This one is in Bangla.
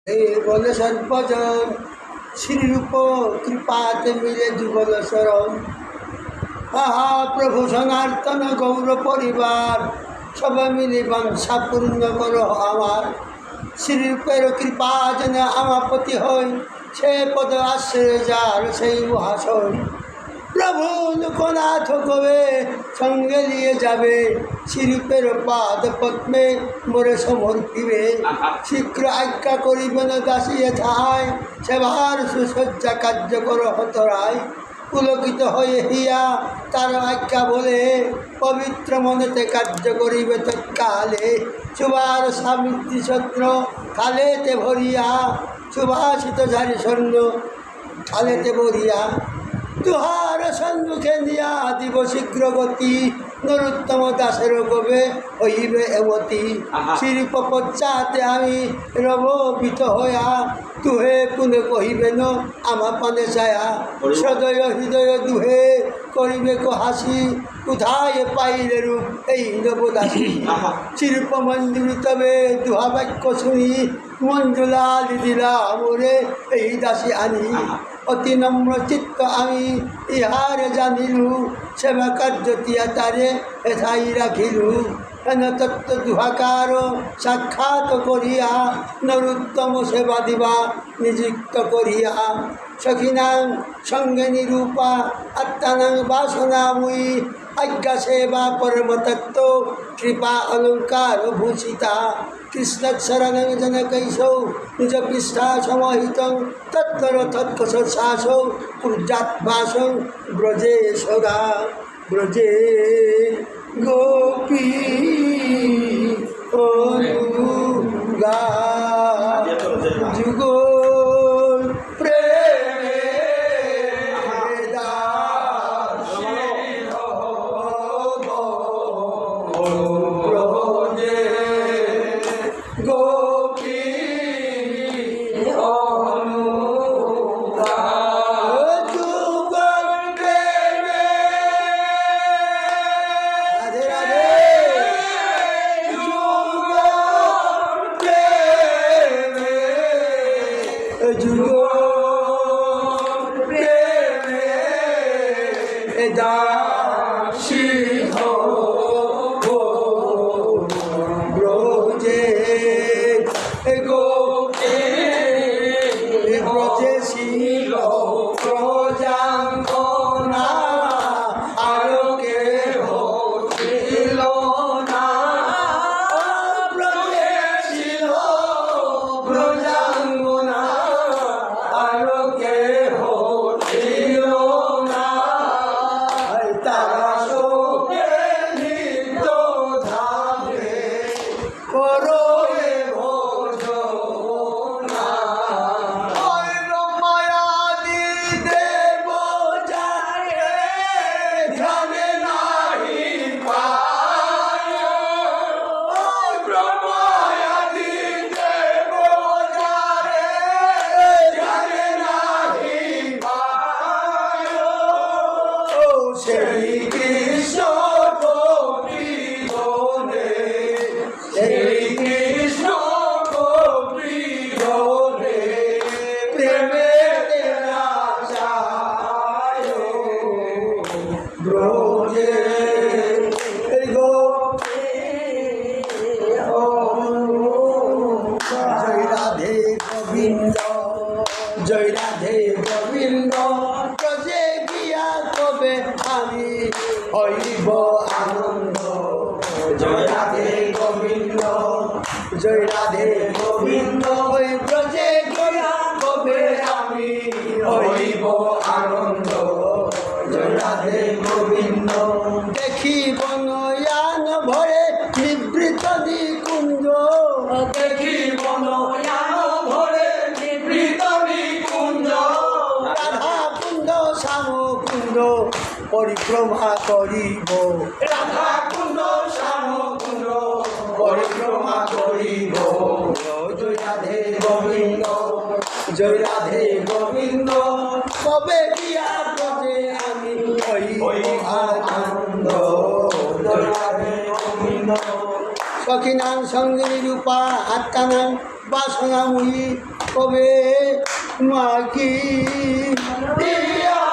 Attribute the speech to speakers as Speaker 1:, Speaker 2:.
Speaker 1: এই বলে সর্বজন শ্রীরূপ কৃপাতে মিলে যুগল শরণ। আহা প্রভু সনাতন গৌর পরিবার সবাই মিলে বাঞ্ছা পূর্ণ করো আমার। শ্রীরূপের কৃপা যেন আমার প্রতি হয়, সে পদ আশ্রয় যার সেই মহাশয়। প্রভু লোকনাথ কবে সঙ্গে নিয়ে যাবে, শ্রীরূপের পাদ পদ্মে মোরে সমর্পিবে। শীঘ্র আজ্ঞা করিবেন দাসিয়ে ঠায়, সেবার সুসজ্জা কার্য কর হতরায়। পুলকিত হয়ে হিয়া তার আজ্ঞা বলে, পবিত্র মনেতে কার্য করিবে তৎকালে। সুবার সামিত্রী ছত্র কালেতে ভরিয়া, সুভাষিত ঝারি স্বর্ণ কালেতে ভরিয়া। তুহার সম্মুখে নিয়া দিব শীঘ্র গতি, নরোত্তম দাসের কবে হইবে এমতি। শিল্প পশ্চাতে আমি রবিত হইয়া, তুহে পুনে কহিবেন আমার পানে ছায়া। সদয় হৃদয় দুহে করিবে হাসি, কোথায় পাইলে রূপ এই নবদাসী। শিল্প মঞ্জুরি তবে দুহা বাক্য শুনি, মঞ্জুলা দিদিলা মোরে এই দাসী আনি। অতি নম্র চিত্ত আমি ইহারে জানিলু, সেবা কার্য তিয়া তারে এথাই রাখিলু। এন তত্ত্ব দুহাকার সাক্ষাৎ করিয়া, নরোত্তম সেবা দিবা নিযুক্ত করিয়া। সখিনাং সঙ্গে নিরূপা আত্মানাং বাসনাময়ী, আজ্ঞা সেবা পরমতত্ত্ব কৃপা অলঙ্কার ভূষিতা। কৃষ্ণশরণং জনকৈশৌ নিজ পৃষ্ঠা সমাহিত, তত্তর তৎকশাসৌ কুর্যাৎবাসৌ ব্রজে সদা। ব্রজে গোপী অনুগা যুগ প্রেমে ব্রজে গোপী অনুগা যুগ প্রেমে। রাধে রাধে। যুগ প্রেমে যুগ প্রেমে দাসী হো ব্রজে গোপী। ব্রজে ছিল প্রজাঙ্গনা, আলোকে ছিল না। ব্রজে ছিল প্রজাঙ্গনা, আলোকে ছিল না। তারা শোকে নিত্য ধামে করো এ ভোজনা। ওই ব্রহ্মায়াদি দেব যারে ধ্যানে নাহি পায়। ওই ব্রহ্মায়াদি দেব যারে ধ্যানে নাহি পায়। সেই কৃষ্ণ গোপীগণে, সেই কৃষ্ণ গোপীগণে প্রেমেতে নাচায় ব্রজে গোপী অনুগা। জয় রাধে গোবিন্দ, জয় রাধে গোবিন্দ। ব্রজে গিয়া কবে আমি হইব আনন্দ। জয় রাধে গোবিন্দ, জয় রাধে গোবিন্দ। ওই ব্রজে গিয়া কবে আমি হইব আনন্দ। জয় রাধে গোবিন্দ। দেখি বনয়ান ভরে নিবৃত নিকুঞ্জ, দেখি বনয়ান ভরে নিবৃত নিকুঞ্জ। রাধা কুঞ্জ শ্যাম কুঞ্জ পরিক্রমা করিব। রাধা কুঞ্জ শ্যাম কুঞ্জ পরিক্রমা করিব। জয় রাধে গোবিন্দ, জয় রাধে গোবিন্দ। কবে গিয়া ব্রজে আমি হইব আনন্দ। জয় রাধে গোবিন্দ। সখিনাং সঙ্গে রূপা আত্মানাং বাসনা মুই কবে মাকি দিয়া